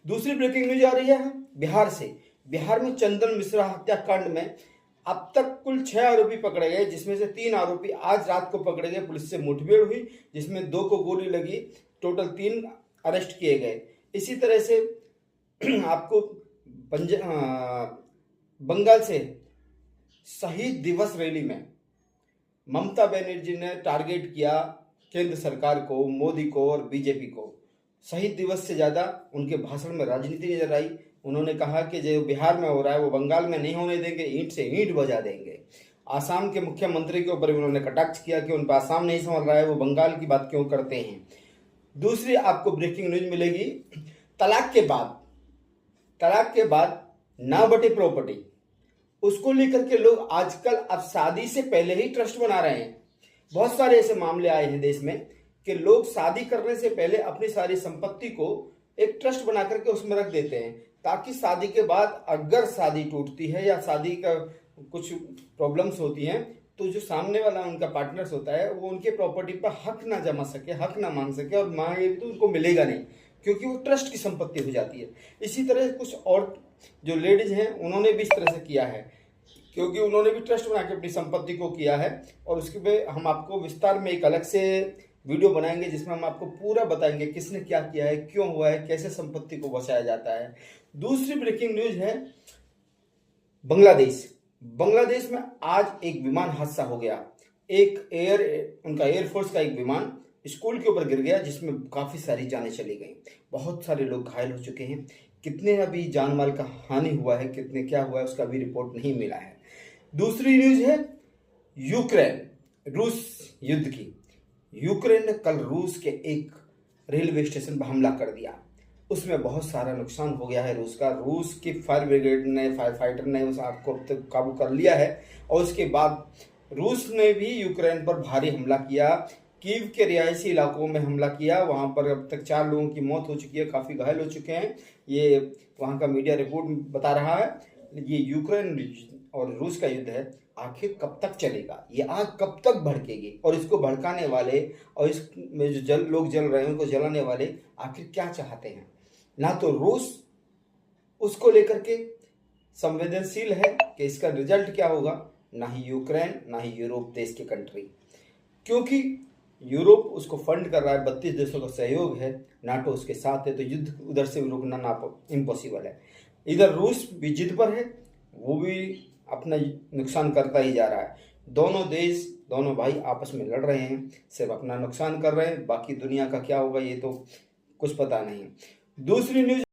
दूसरी breaking news आ रही है बिहार से। बिहार में चंदन मिश्रा हत्याकांड में अब तक कुल 6 आरोपी पकड़े गए, जिसमें से 3 आरोपी आज रात को पकड़े गए। पुलिस से मुठभेड़ हुई जिसमें 2 को गोली लगी, टोटल 3 अरेस्ट किए गए। इसी तरह से आपको बंगाल से शहीद दिवस रैली में ममता बनर्जी ने टारगेट किया केंद्र सरकार को, मोदी को और बीजेपी को। शहीद दिवस से ज़्यादा उनके भाषण में राजनीति नजर आई। उन्होंने कहा कि जो बिहार में हो रहा है वो बंगाल में नहीं होने देंगे, ईंट से ईंट बजा देंगे। आसाम के मुख्यमंत्री के ऊपर भी उन्होंने कटाक्ष किया कि उन पर आसाम नहीं संभल रहा है, वो बंगाल की बात क्यों करते हैं। दूसरी आपको ब्रेकिंग न्यूज मिलेगी, तलाक के बाद ना बटे प्रॉपर्टी, उसको लेकर के लोग आजकल अब शादी से पहले ही ट्रस्ट बना रहे हैं। बहुत सारे ऐसे मामले आए हैं देश में कि लोग शादी करने से पहले अपनी सारी संपत्ति को एक ट्रस्ट बना करके उसमें रख देते हैं, ताकि शादी के बाद अगर शादी टूटती है या शादी का कुछ प्रॉब्लम्स होती हैं तो जो सामने वाला उनका पार्टनर्स होता है वो उनके प्रॉपर्टी पर हक ना जमा सके, हक ना मांग सके, और मांगे भी तो उनको मिलेगा नहीं, क्योंकि वो ट्रस्ट की संपत्ति हो जाती है। इसी तरह कुछ और जो लेडीज हैं उन्होंने भी इस तरह से किया है, क्योंकि उन्होंने भी ट्रस्ट बना के अपनी संपत्ति को किया है। और उसके पे हम आपको विस्तार में एक अलग से वीडियो बनाएंगे जिसमें हम आपको पूरा बताएंगे किसने क्या किया है, क्यों हुआ है, कैसे संपत्ति को बचाया जाता है। दूसरी ब्रेकिंग न्यूज है बांग्लादेश में आज एक विमान हादसा हो गया। उनका एयरफोर्स का एक विमान स्कूल के ऊपर गिर गया, जिसमें काफी सारी जानें चली गई, बहुत सारे लोग घायल हो चुके हैं। कितने अभी जान माल का हानि हुआ है, कितने क्या हुआ है, उसका भी रिपोर्ट नहीं मिला है। दूसरी न्यूज है यूक्रेन रूस युद्ध की। यूक्रेन ने कल रूस के एक रेलवे स्टेशन पर हमला कर दिया, उसमें बहुत सारा नुकसान हो गया है रूस का। रूस की फायर ब्रिगेड ने, फायर फाइटर ने उस आग को अब तक काबू कर लिया है। और उसके बाद रूस ने भी यूक्रेन पर भारी हमला किया, कीव के रिहायशी इलाकों में हमला किया। वहां पर अब तक 4 लोगों की मौत हो चुकी है, काफ़ी घायल हो चुके हैं, ये वहां का मीडिया रिपोर्ट बता रहा है। ये यूक्रेन और रूस का युद्ध है, आखिर कब तक चलेगा, ये आग कब तक भड़केगी, और इसको भड़काने वाले और इसमें जो लोग जल रहे हैं उनको जलाने वाले आखिर क्या चाहते हैं। ना तो रूस उसको लेकर के संवेदनशील है कि इसका रिजल्ट क्या होगा, ना ही यूक्रेन, ना ही यूरोप देश के कंट्री, क्योंकि यूरोप उसको फंड कर रहा है, 32 देशों का सहयोग है, नाटो उसके साथ है, तो युद्ध उधर से रुकना ना इम्पॉसिबल है। इधर रूस भी जिद पर है, वो भी अपना नुकसान करता ही जा रहा है। दोनों देश, दोनों भाई आपस में लड़ रहे हैं, सिर्फ अपना नुकसान कर रहे हैं, बाकी दुनिया का क्या होगा ये तो कुछ पता नहीं। दूसरी न्यूज